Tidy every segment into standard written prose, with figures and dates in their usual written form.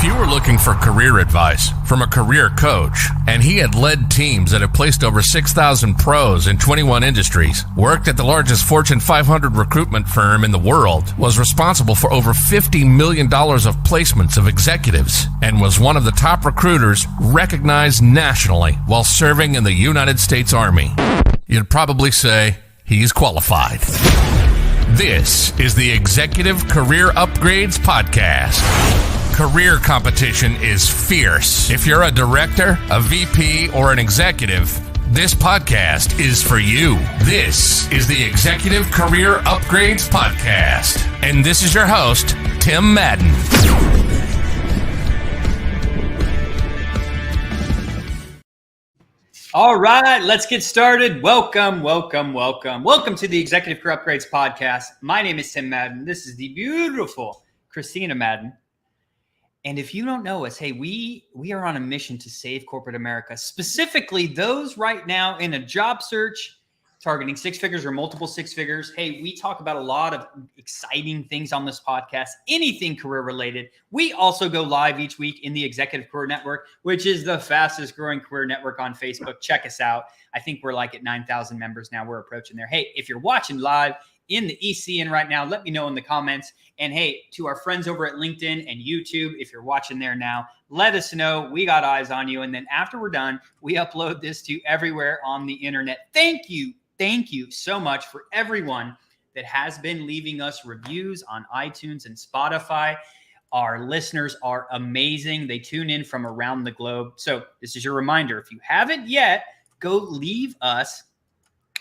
you were looking for career advice from a career coach, and he had led teams that have placed over 6,000 pros in 21 industries, worked at the largest Fortune 500 recruitment firm in the world, was responsible for over $50 million of placements of executives, and was one of the top recruiters recognized nationally while serving in the United States Army, you'd probably say he's qualified. This is the Executive Career Upgrades Podcast. Career competition is fierce. If you're a director, a VP, or an executive, this podcast is for you. This is the Executive Career Upgrades Podcast. And this is your host, Tim Madden. All right, let's get started. Welcome to the Executive Career Upgrades Podcast. My name is Tim Madden. This is the beautiful Christina Madden. And if you don't know us, hey, we are on a mission to save corporate America, specifically those right now in a job search, targeting six figures or multiple six figures. Hey, we talk about a lot of exciting things on this podcast, anything career related. We also go live each week in the Executive Career Network, which is the fastest growing career network on Facebook. Check us out. I think we're like at 9,000 members now. We're approaching there. Hey, if you're watching live in the ECN right now, let me know in the comments. And hey, to our friends over at LinkedIn and YouTube, if you're watching there now, let us know. We got eyes on you. And then after we're done, we upload this to everywhere on the internet. Thank you so much for everyone that has been leaving us reviews on iTunes and Spotify. Our listeners are amazing. They tune in from around the globe. So this is your reminder. If you haven't yet, go leave us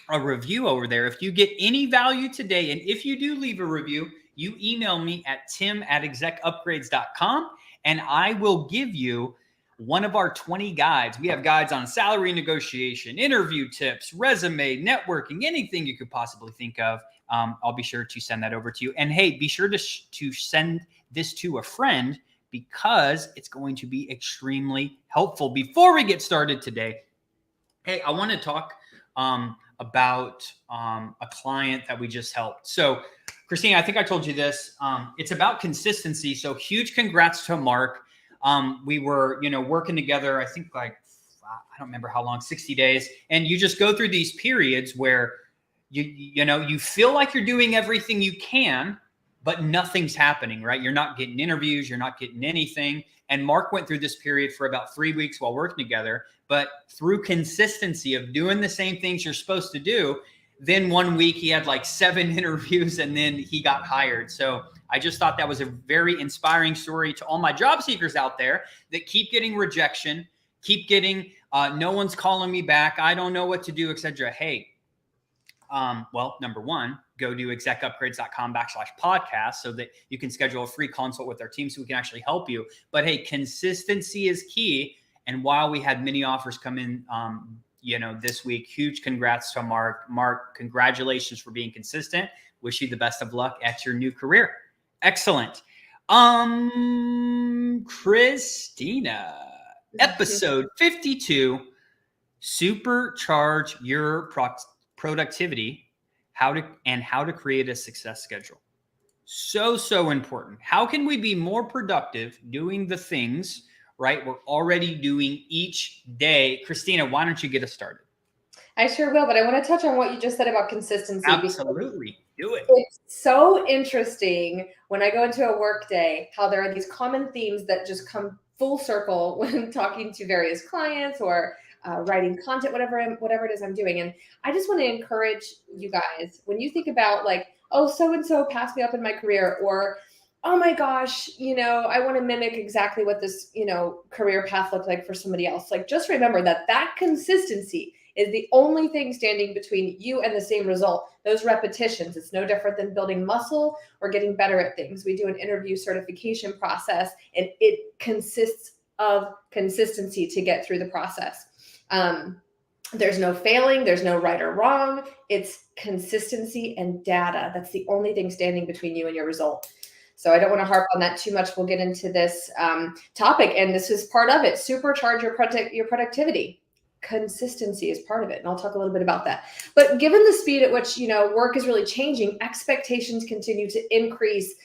a review over there. If you get any value today, and if you do leave a review, you email me at tim@execupgrades.com, and I will give you one of our 20 guides. We have guides on salary negotiation, interview tips, resume, networking, anything you could possibly think of. I'll be sure to send that over to you. And hey, be sure to send this to a friend, because it's going to be extremely helpful. Before we get started today, hey, I want to talk about a client that we just helped. So Christina, I think I told you this. It's about consistency. So huge congrats to Mark. We were, working together, I think I don't remember how long, 60 days. And you just go through these periods where you feel like you're doing everything you can, but nothing's happening, right? You're not getting interviews. You're not getting anything. And Mark went through this period for about 3 weeks while working together, but through consistency of doing the same things you're supposed to do, then 1 week he had like 7 interviews and then he got hired. So I just thought that was a very inspiring story to all my job seekers out there that keep getting rejection, keep getting, no one's calling me back, I don't know what to do, etc. Hey, well, number one, go to execupgrades.com/podcast so that you can schedule a free consult with our team so we can actually help you. But hey, consistency is key. And while we had many offers come in, this week, huge congrats to Mark. Mark, congratulations for being consistent. Wish you the best of luck at your new career. Excellent. Christina, episode 52, Supercharge Your Productivity, how to create a success schedule. So important. How can we be more productive doing the things, right, we're already doing each day? Christina, why don't you get us started? I sure will, but I want to touch on what you just said about consistency. Absolutely. Do it. It's so interesting when I go into a work day, how there are these common themes that just come full circle when talking to various clients or writing content, whatever it is I'm doing. And I just want to encourage you guys, when you think about like, oh, so-and-so passed me up in my career, or oh my gosh, I want to mimic exactly what this, career path looked like for somebody else. Like, just remember that consistency is the only thing standing between you and the same result. Those repetitions, it's no different than building muscle or getting better at things. We do an interview certification process, and it consists of consistency to get through the process. There's no failing. There's no right or wrong. It's consistency and data. That's the only thing standing between you and your result. So I don't want to harp on that too much. We'll get into this topic, and this is part of it. Supercharge your productivity. Consistency is part of it, and I'll talk a little bit about that. But given the speed at which work is really changing, expectations continue to increase.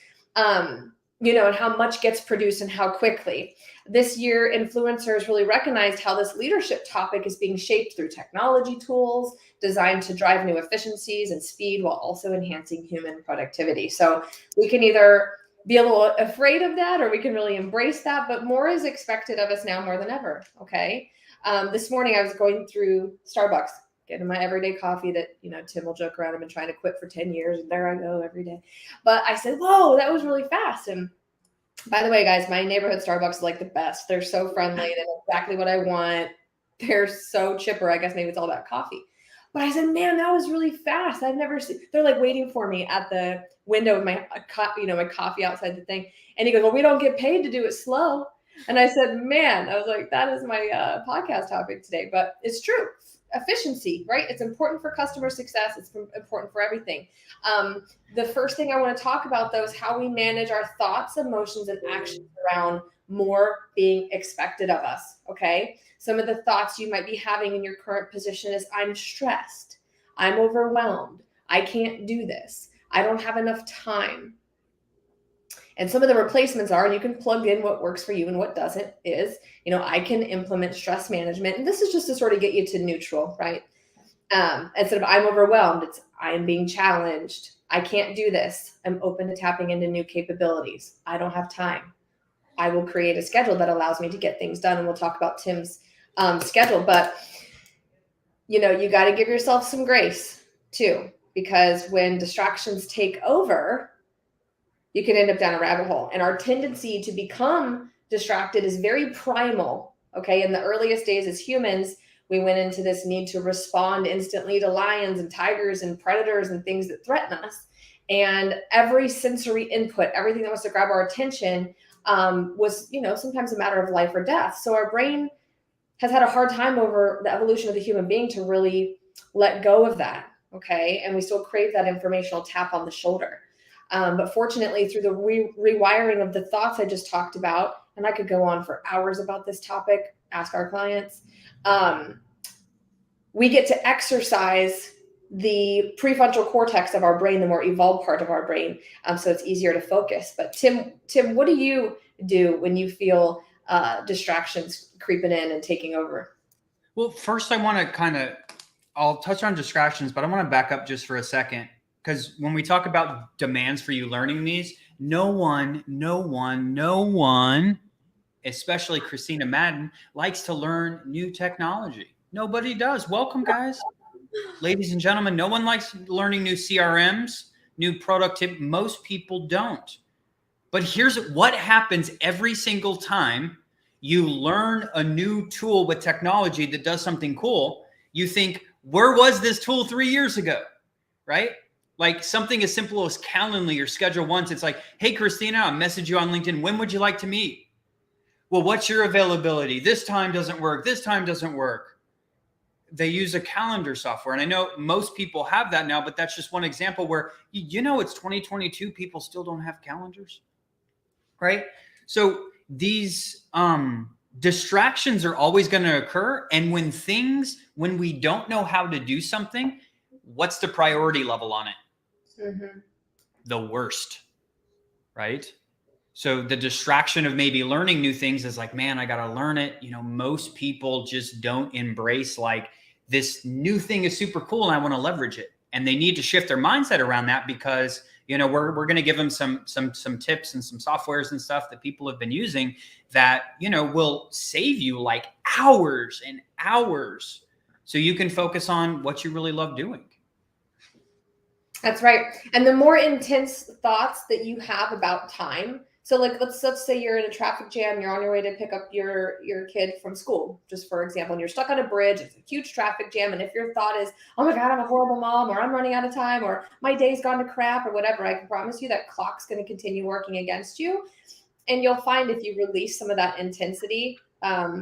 and how much gets produced and how quickly. This year, influencers really recognized how this leadership topic is being shaped through technology tools designed to drive new efficiencies and speed while also enhancing human productivity. So we can either be a little afraid of that, or we can really embrace that, but more is expected of us now more than ever, okay? This morning I was going through Starbucks, getting my everyday coffee that, Tim will joke around. I've been trying to quit for 10 years and there I go every day. But I said, whoa, that was really fast. And by the way, guys, my neighborhood Starbucks is like the best. They're so friendly. They know exactly what I want. They're so chipper. I guess maybe it's all about coffee. But I said, man, that was really fast. I've never seen, they're like waiting for me at the window with my coffee outside the thing. And he goes, well, we don't get paid to do it slow. And I said, man, I was like, that is my podcast topic today. But it's true. Efficiency, right? It's important for customer success. It's important for everything. The first thing I want to talk about, though, is how we manage our thoughts, emotions, and actions around more being expected of us, okay? Some of the thoughts you might be having in your current position is, I'm stressed, I'm overwhelmed, I can't do this, I don't have enough time. And some of the replacements are, and you can plug in what works for you and what doesn't, is, I can implement stress management. And this is just to sort of get you to neutral, right? Instead of I'm overwhelmed, it's I'm being challenged. I can't do this. I'm open to tapping into new capabilities. I don't have time. I will create a schedule that allows me to get things done. And we'll talk about Tim's schedule. But, you got to give yourself some grace too, because when distractions take over, you can end up down a rabbit hole. And our tendency to become distracted is very primal, okay? In the earliest days as humans, we went into this need to respond instantly to lions and tigers and predators and things that threaten us. And every sensory input, everything that wants to grab our attention was, sometimes a matter of life or death. So our brain has had a hard time over the evolution of the human being to really let go of that, okay? And we still crave that informational tap on the shoulder. But fortunately, through the rewiring of the thoughts I just talked about, and I could go on for hours about this topic, ask our clients, we get to exercise the prefrontal cortex of our brain, the more evolved part of our brain, so it's easier to focus. But Tim, what do you do when you feel distractions creeping in and taking over? Well, first I want to I'll touch on distractions, but I want to back up just for a second. Because when we talk about demands for you learning these, no one, especially Christina Madden, likes to learn new technology. Nobody does. Welcome, guys. Ladies and gentlemen, no one likes learning new CRMs, new productivity. Most people don't. But here's what happens every single time you learn a new tool with technology that does something cool. You think, where was this tool 3 years ago, right? Like something as simple as Calendly or Schedule Once. It's like, hey, Christina, I'll message you on LinkedIn. When would you like to meet? Well, what's your availability? This time doesn't work. This time doesn't work. They use a calendar software. And I know most people have that now, but that's just one example where, it's 2022. People still don't have calendars, right? So these distractions are always going to occur. And when we don't know how to do something, what's the priority level on it? Mm-hmm. The worst, right? So the distraction of maybe learning new things is like, man, I got to learn it. Most people just don't embrace like this new thing is super cool and I want to leverage it. And they need to shift their mindset around that because, we're going to give them some tips and some softwares and stuff that people have been using that, will save you like hours and hours so you can focus on what you really love doing. That's right. And the more intense thoughts that you have about time. So like, let's say you're in a traffic jam, you're on your way to pick up your kid from school, just for example, and you're stuck on a bridge, it's a huge traffic jam. And if your thought is, oh my God, I'm a horrible mom, or I'm running out of time, or my day's gone to crap, or whatever, I can promise you that clock's going to continue working against you. And you'll find if you release some of that intensity,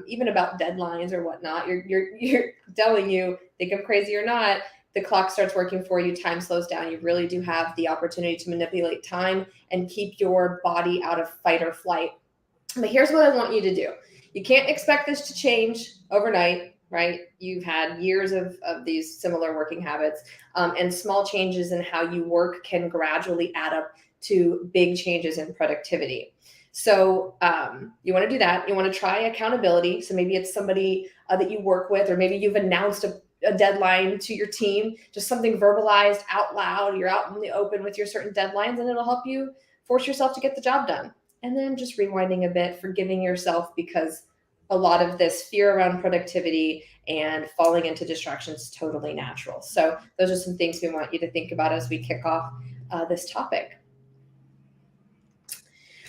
even about deadlines or whatnot, you're telling you, think I'm crazy or not, the clock starts working for you, time slows down. You really do have the opportunity to manipulate time and keep your body out of fight or flight. But here's what I want you to do. You can't expect this to change overnight, right? You've had years of these similar working habits, and small changes in how you work can gradually add up to big changes in productivity. So you want to do that. You want to try accountability. So maybe it's somebody that you work with, or maybe you've announced a deadline to your team, just something verbalized out loud. You're out in the open with your certain deadlines, and it'll help you force yourself to get the job done. And then just rewinding a bit, forgiving yourself, because a lot of this fear around productivity and falling into distractions is totally natural. So those are some things we want you to think about as we kick off this topic.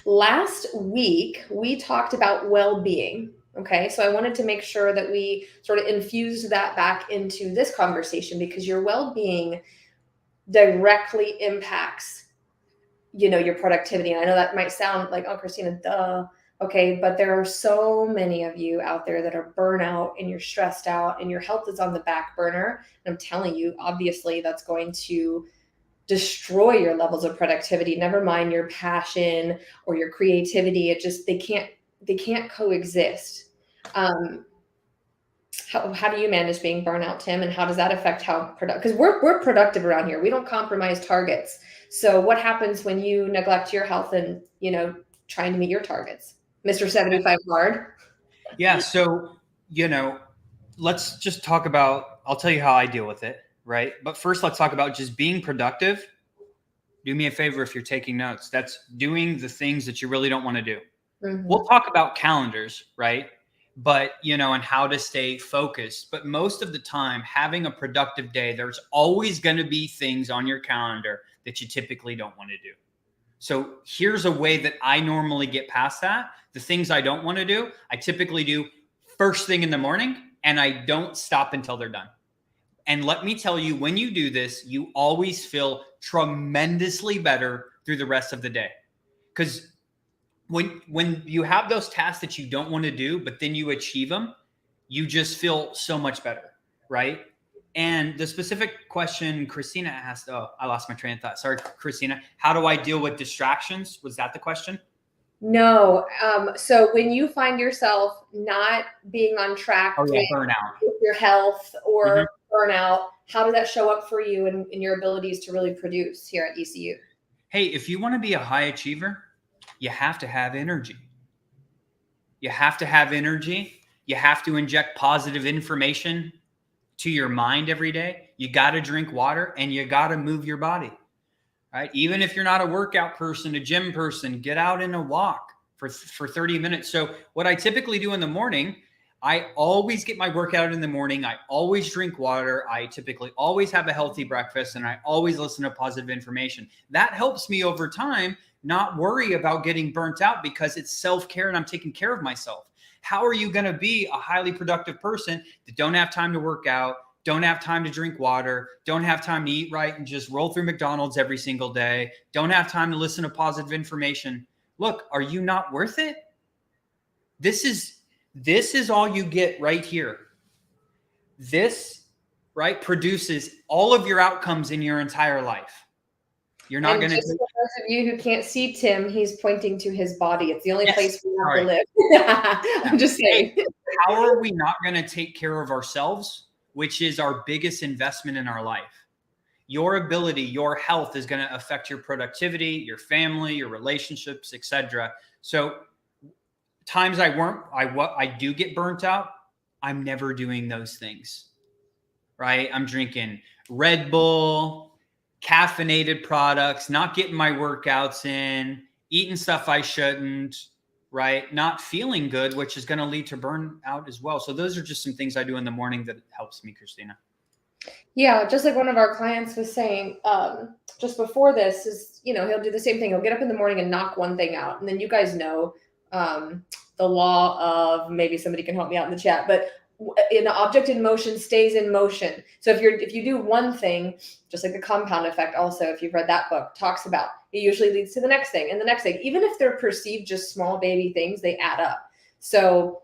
Last week, we talked about well-being. Okay, so I wanted to make sure that we sort of infused that back into this conversation, because your well-being directly impacts, your productivity. And I know that might sound like, oh, Christina, duh. Okay, but there are so many of you out there that are burnout, and you're stressed out, and your health is on the back burner. And I'm telling you, obviously, that's going to destroy your levels of productivity. Never mind your passion or your creativity. They can't coexist. How do you manage being burnout, Tim? And how does that affect how productive? Because we're productive around here. We don't compromise targets. So what happens when you neglect your health and, trying to meet your targets? Mr. 75 hard. Yeah. So, let's just talk about, I'll tell you how I deal with it. Right. But first, let's talk about just being productive. Do me a favor if you're taking notes. That's doing the things that you really don't want to do. Mm-hmm. We'll talk about calendars, right? But, and how to stay focused. But most of the time, having a productive day, there's always going to be things on your calendar that you typically don't want to do. So here's a way that I normally get past that. The things I don't want to do, I typically do first thing in the morning, and I don't stop until they're done. And let me tell you, when you do this, you always feel tremendously better through the rest of the day. Because when you have those tasks that you don't want to do, but then you achieve them, you just feel so much better, right? And the specific question Christina asked, I lost my train of thought. Sorry, Christina. How do I deal with distractions? Was that the question? No. So when you find yourself not being on track with your health or burnout, how does that show up for you in your abilities to really produce here at ECU? Hey, if you want to be a high achiever, you have to have energy. You have to have energy. You have to inject positive information to your mind every day. You got to drink water, and you got to move your body. Right? Even if you're not a workout person, a gym person, get out and a walk for 30 minutes. So what I typically do in the morning, I always get my workout in the morning. I always drink water. I typically always have a healthy breakfast, and I always listen to positive information. That helps me over time not worry about getting burnt out, because it's self-care and I'm taking care of myself. How are you going to be a highly productive person that don't have time to work out, don't have time to drink water, don't have time to eat right and just roll through McDonald's every single day, don't have time to listen to positive information? Look, are you not worth it? This is all you get right here. This, right, produces all of your outcomes in your entire life. You're not going to. For those of you who can't see Tim, he's pointing to his body. It's the only place we have to live. I'm just saying. How are we not going to take care of ourselves, which is our biggest investment in our life? Your ability, your health is going to affect your productivity, your family, your relationships, etc. So times I do get burnt out, I'm never doing those things, right? I'm drinking Red Bull, caffeinated products, not getting my workouts in, eating stuff I shouldn't, right? Not feeling good, which is going to lead to burnout as well. So those are just some things I do in the morning that helps me, Christina. Yeah, just like one of our clients was saying, just before this is, he'll do the same thing. He'll get up in the morning and knock one thing out. And then you guys know the law of, maybe somebody can help me out in the chat, but an object in motion stays in motion. So if you do one thing, just like the compound effect, also, if you've read that book, talks about, it usually leads to the next thing and the next thing. Even if they're perceived just small baby things, they add up. So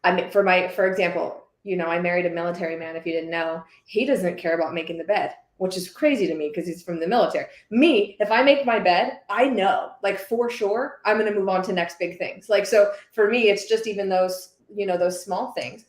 for example, I married a military man. If you didn't know, he doesn't care about making the bed, which is crazy to me because he's from the military. Me, if I make my bed, I know, like, for sure, I'm going to move on to next big things. Like, so for me, it's just even those, those small things.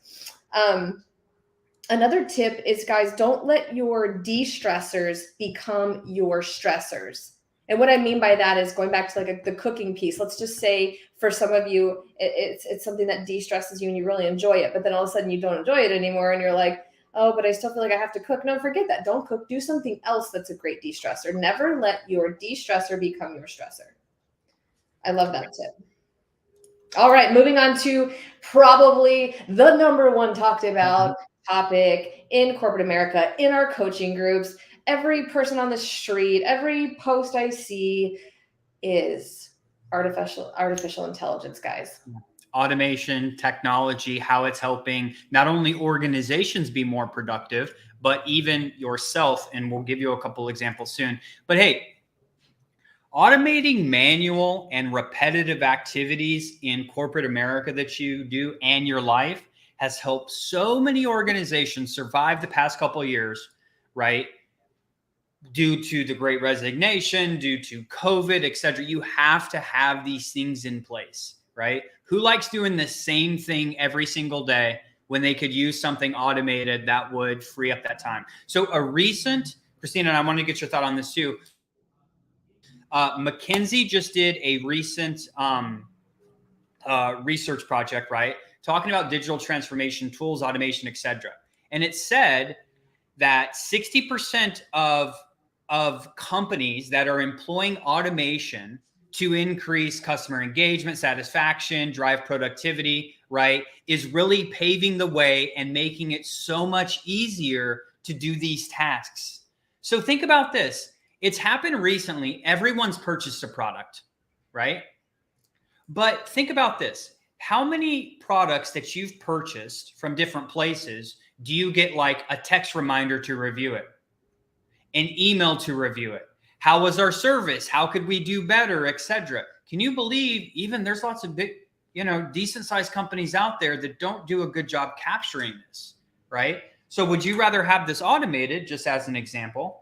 Another tip is, guys, don't let your de-stressors become your stressors. And what I mean by that is going back to like the cooking piece. Let's just say for some of you, it's something that de-stresses you and you really enjoy it, but then all of a sudden you don't enjoy it anymore and you're like, oh, but I still feel like I have to cook. No, forget that. Don't cook. Do something else that's a great de-stressor. Never let your de-stressor become your stressor. I love that tip. All right, moving on to probably the number one talked about topic in corporate America, in our coaching groups. Every person on the street, every post I see is artificial intelligence, guys. Automation, technology, how it's helping not only organizations be more productive, but even yourself. And we'll give you a couple examples soon. But hey, automating manual and repetitive activities in corporate America that you do and your life has helped so many organizations survive the past couple of years, right? Due to the Great Resignation, due to COVID, et cetera. You have to have these things in place, right? Who likes doing the same thing every single day when they could use something automated that would free up that time? So Christina, and I want to get your thought on this too. McKinsey just did a recent research project, right? Talking about digital transformation tools, automation, et cetera. And it said that 60% of companies that are employing automation to increase customer engagement, satisfaction, drive productivity, right, is really paving the way and making it so much easier to do these tasks. So think about this. It's happened recently. Everyone's purchased a product, right? But think about this. How many products that you've purchased from different places do you get like a text reminder to review it, an email to review it? How was our service? How could we do better, et cetera? Can you believe even there's lots of big, decent sized companies out there that don't do a good job capturing this, right? So would you rather have this automated, just as an example?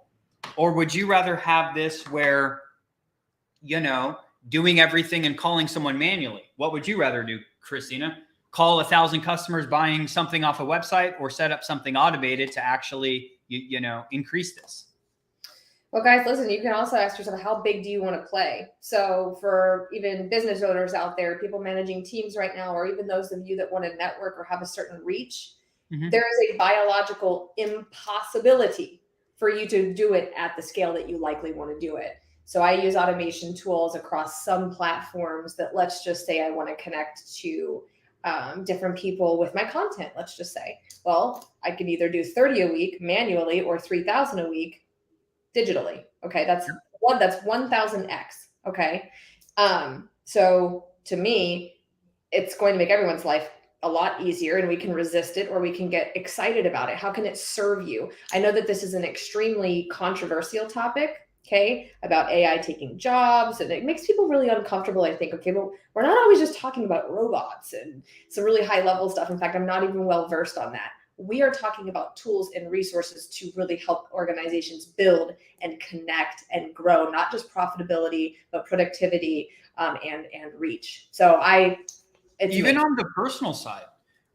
Or would you rather have this where, doing everything and calling someone manually? What would you rather do, Christina? Call 1,000 customers buying something off a website, or set up something automated to actually, increase this? Well, guys, listen, you can also ask yourself, how big do you want to play? So for even business owners out there, people managing teams right now, or even those of you that want to network or have a certain reach, there is a biological impossibility for you to do it at the scale that you likely want to do it. So I use automation tools across some platforms that, let's just say I want to connect to different people with my content. Let's just say, well, I can either do 30 a week manually or 3,000 a week digitally. Okay. That's 1,000x. Okay. So to me, it's going to make everyone's life a lot easier, and we can resist it or we can get excited about it. How can it serve you? I know that this is an extremely controversial topic, okay, about AI taking jobs, and it makes people really uncomfortable. I think, okay, but we're not always just talking about robots and some really high level stuff. In fact, I'm not even well versed on that. We are talking about tools and resources to really help organizations build and connect and grow, not just profitability, but productivity and reach. So it's even amazing. on the personal side,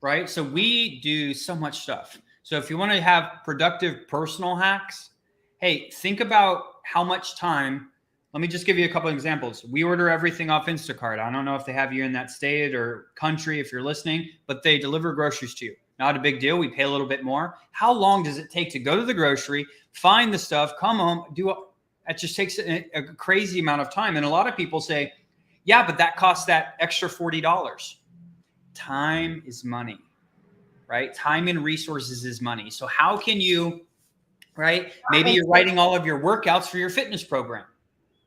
right? So we do so much stuff. So if you want to have productive personal hacks, hey, think about how much time. Let me just give you a couple of examples. We order everything off Instacart. I don't know if they have you in that state or country if you're listening, but they deliver groceries to you. Not a big deal. We pay a little bit more. How long does it take to go to the grocery, find the stuff, come home, it just takes a crazy amount of time. And a lot of people say, yeah, but that costs that extra $40. Time is money, right? Time and resources is money. So how can you, right? Maybe you're writing all of your workouts for your fitness program,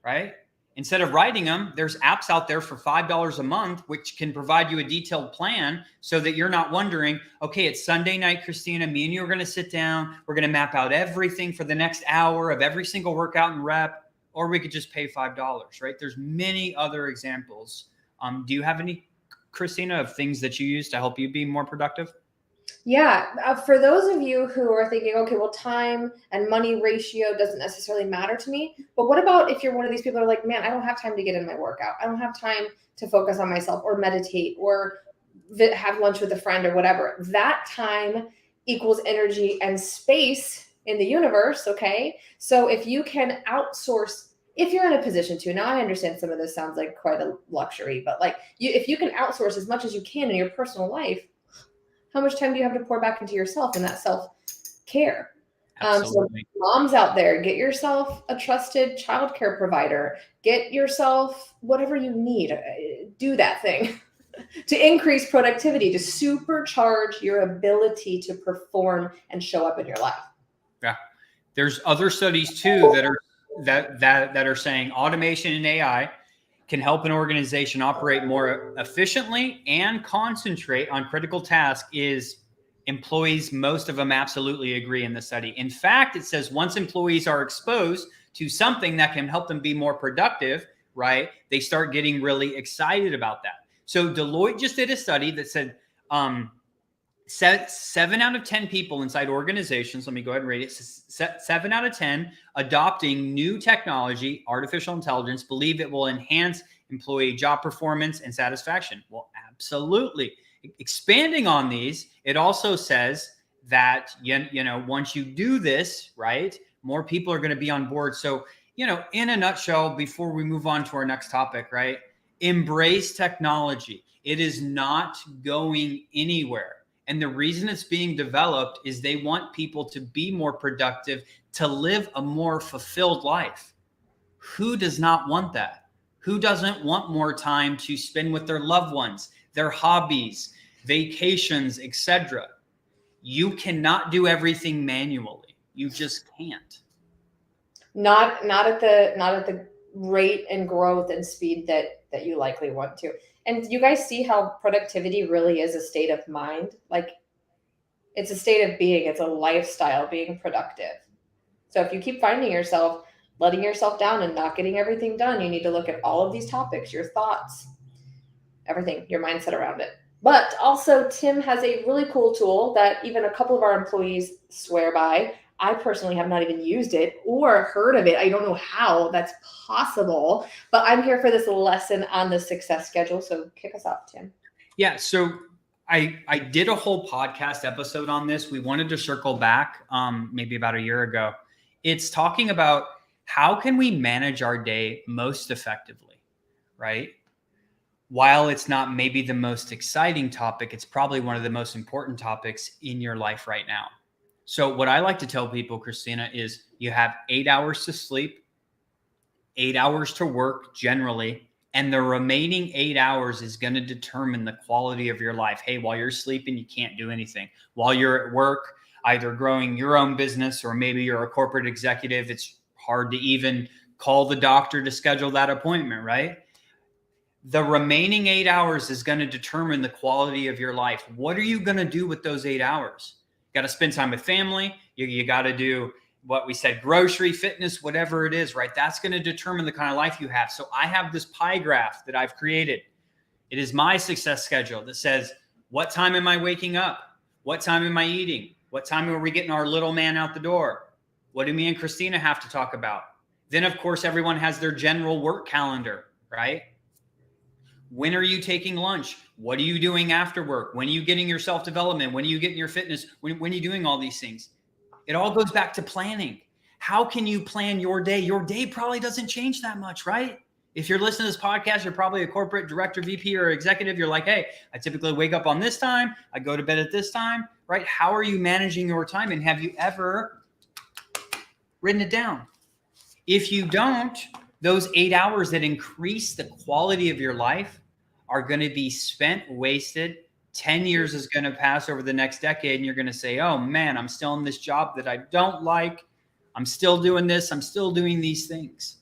right? Instead of writing them, there's apps out there for $5 a month, which can provide you a detailed plan so that you're not wondering, okay, it's Sunday night, Christina, me and you are going to sit down. We're going to map out everything for the next hour of every single workout and rep. Or we could just pay $5, right? There's many other examples. Do you have any, Christina, of things that you use to help you be more productive? Yeah. For those of you who are thinking, okay, well, time and money ratio doesn't necessarily matter to me. But what about if you're one of these people who are like, man, I don't have time to get in my workout. I don't have time to focus on myself or meditate or have lunch with a friend or whatever. That time equals energy and space in the universe. Okay. So if you can outsource if you're in a position to. Now I understand some of this sounds like quite a luxury, but like if you can outsource as much as you can in your personal life, how much time do you have to pour back into yourself and that self-care? Absolutely. So moms out there, get yourself a trusted childcare provider, get yourself whatever you need, do that thing to increase productivity, to supercharge your ability to perform and show up in your life. Yeah. There's other studies too that are saying automation and AI can help an organization operate more efficiently and concentrate on critical tasks. Is employees, most of them absolutely agree in the study. In fact, it says once employees are exposed to something that can help them be more productive, right, they start getting really excited about that. So Deloitte just did a study that said 7 out of 10 people inside organizations, let me go ahead and rate it, 7 out of 10 adopting new technology, artificial intelligence, believe it will enhance employee job performance and satisfaction. Well, absolutely. Expanding on these, it also says that, once you do this, right, more people are going to be on board. So, in a nutshell, before we move on to our next topic, right, embrace technology. It is not going anywhere. And the reason it's being developed is they want people to be more productive, to live a more fulfilled life. Who does not want that? Who doesn't want more time to spend with their loved ones, their hobbies, vacations, etc.? You cannot do everything manually. You just can't. Not at the rate and growth and speed that you likely want to. And you guys see how productivity really is a state of mind. Like, it's a state of being. It's a lifestyle, being productive. So if you keep finding yourself letting yourself down and not getting everything done, you need to look at all of these topics, your thoughts, everything, your mindset around it. But also, Tim has a really cool tool that even a couple of our employees swear by. I personally have not even used it or heard of it. I don't know how that's possible, but I'm here for this lesson on the success schedule. So kick us off, Tim. Yeah. So I did a whole podcast episode on this. We wanted to circle back maybe about a year ago. It's talking about how can we manage our day most effectively, right? While it's not maybe the most exciting topic, it's probably one of the most important topics in your life right now. So what I like to tell people, Christina, is you have 8 hours to sleep, 8 hours to work generally, and the remaining 8 hours is going to determine the quality of your life. Hey, while you're sleeping, you can't do anything. While you're at work, either growing your own business or maybe you're a corporate executive, it's hard to even call the doctor to schedule that appointment, right? The remaining 8 hours is going to determine the quality of your life. What are you going to do with those 8 hours? Got to spend time with family. You got to do what we said, grocery, fitness, whatever it is, right? That's going to determine the kind of life you have. So I have this pie graph that I've created. It is my success schedule that says, what time am I waking up? What time am I eating? What time are we getting our little man out the door? What do me and Christina have to talk about? Then, of course, everyone has their general work calendar, right? When are you taking lunch? What are you doing after work? When are you getting your self-development? When are you getting your fitness? When are you doing all these things? It all goes back to planning. How can you plan your day? Your day probably doesn't change that much, right? If you're listening to this podcast, you're probably a corporate director, VP, or executive. You're like, hey, I typically wake up on this time. I go to bed at this time, right? How are you managing your time? And have you ever written it down? If you don't, those 8 hours that increase the quality of your life are going to be spent, wasted. 10 years is going to pass over the next decade, and you're going to say, oh man, I'm still in this job that I don't like. I'm still doing this. I'm still doing these things,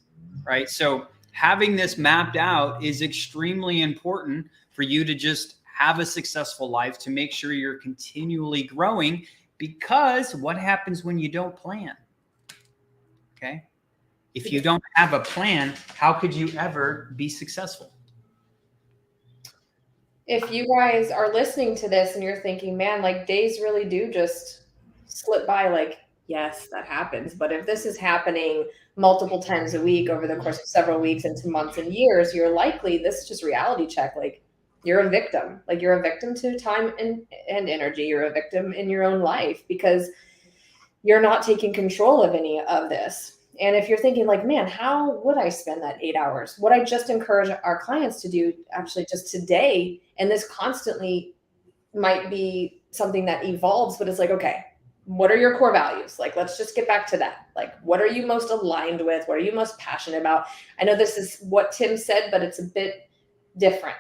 right? So having this mapped out is extremely important for you to just have a successful life, to make sure you're continually growing, because what happens when you don't plan? Okay. If you don't have a plan, how could you ever be successful? If you guys are listening to this and you're thinking, man, like days really do just slip by, like, yes, that happens. But if this is happening multiple times a week over the course of several weeks into months and years, you're likely, this is just reality check. Like, you're a victim. Like, you're a victim to time and energy. You're a victim in your own life because you're not taking control of any of this. And if you're thinking like, man, how would I spend that 8 hours? What I just encourage our clients to do actually just today, and this constantly might be something that evolves, but it's like, okay, what are your core values? Like, let's just get back to that. Like, what are you most aligned with? What are you most passionate about? I know this is what Tim said, but it's a bit different.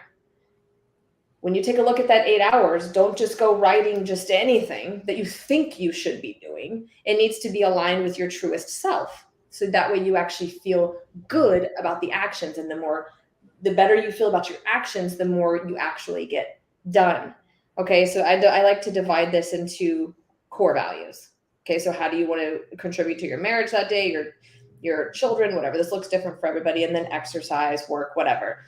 When you take a look at that 8 hours, don't just go writing just anything that you think you should be doing. It needs to be aligned with your truest self. So that way you actually feel good about the actions. And the better you feel about your actions, the more you actually get done. Okay, so I like to divide this into core values. Okay, so how do you want to contribute to your marriage that day, your children, whatever. This looks different for everybody. And then exercise, work, whatever.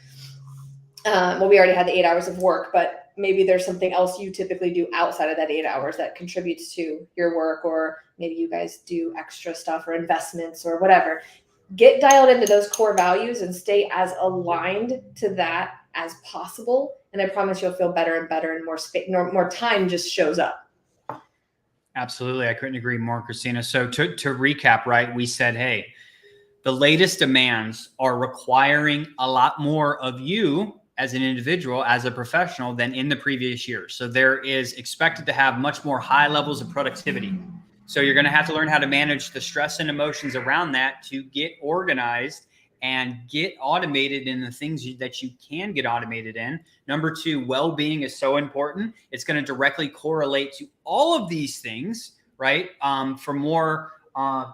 Well, we already had the 8 hours of work, but maybe there's something else you typically do outside of that 8 hours that contributes to your work, or maybe you guys do extra stuff or investments or whatever. Get dialed into those core values and stay as aligned to that as possible. And I promise you'll feel better and better, and more time just shows up. Absolutely. I couldn't agree more, Christina. So to recap, right, we said, hey, the latest demands are requiring a lot more of you as an individual, as a professional, than in the previous years. So there is expected to have much more high levels of productivity. So you're going to have to learn how to manage the stress and emotions around that to get organized and get automated in the things that you can get automated in. Number two, well-being is so important. It's going to directly correlate to all of these things, right? For more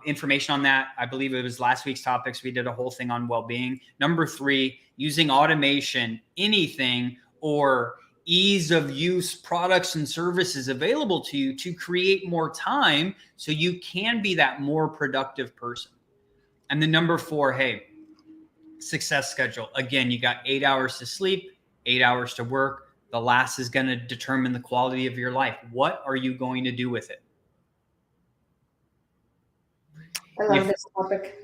information on that, I believe it was last week's topics. We did a whole thing on well-being. Number three, using automation, anything or ease of use products and services available to you to create more time so you can be that more productive person. And then number four, hey, success schedule. Again, you got 8 hours to sleep, 8 hours to work. The last is going to determine the quality of your life. What are you going to do with it? I love this topic.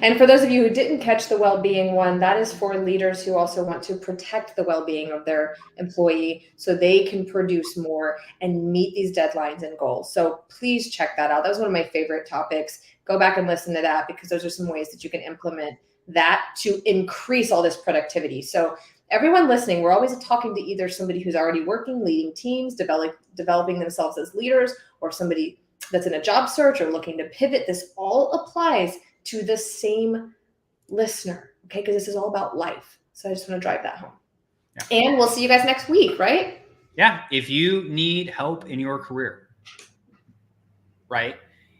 And for those of you who didn't catch the well-being one, that is for leaders who also want to protect the well-being of their employee so they can produce more and meet these deadlines and goals. So please check that out. That was one of my favorite topics. Go back and listen to that, because those are some ways that you can implement that to increase all this productivity. So everyone listening, we're always talking to either somebody who's already working, leading teams, developing themselves as leaders, or somebody that's in a job search or looking to pivot. This all applies to the same listener, okay? Because this is all about life. So I just want to drive that home. Yeah. And we'll see you guys next week, right? Yeah. If you need help in your career, right?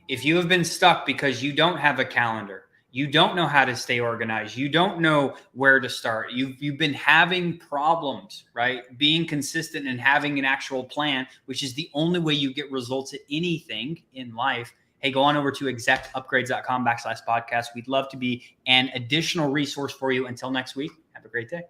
If you have been stuck because you don't have a calendar, you don't know how to stay organized, you don't know where to start, you've been having problems, right? Being consistent and having an actual plan, which is the only way you get results at anything in life. Hey, go on over to execupgrades.com/podcast. We'd love to be an additional resource for you. Until next week, have a great day.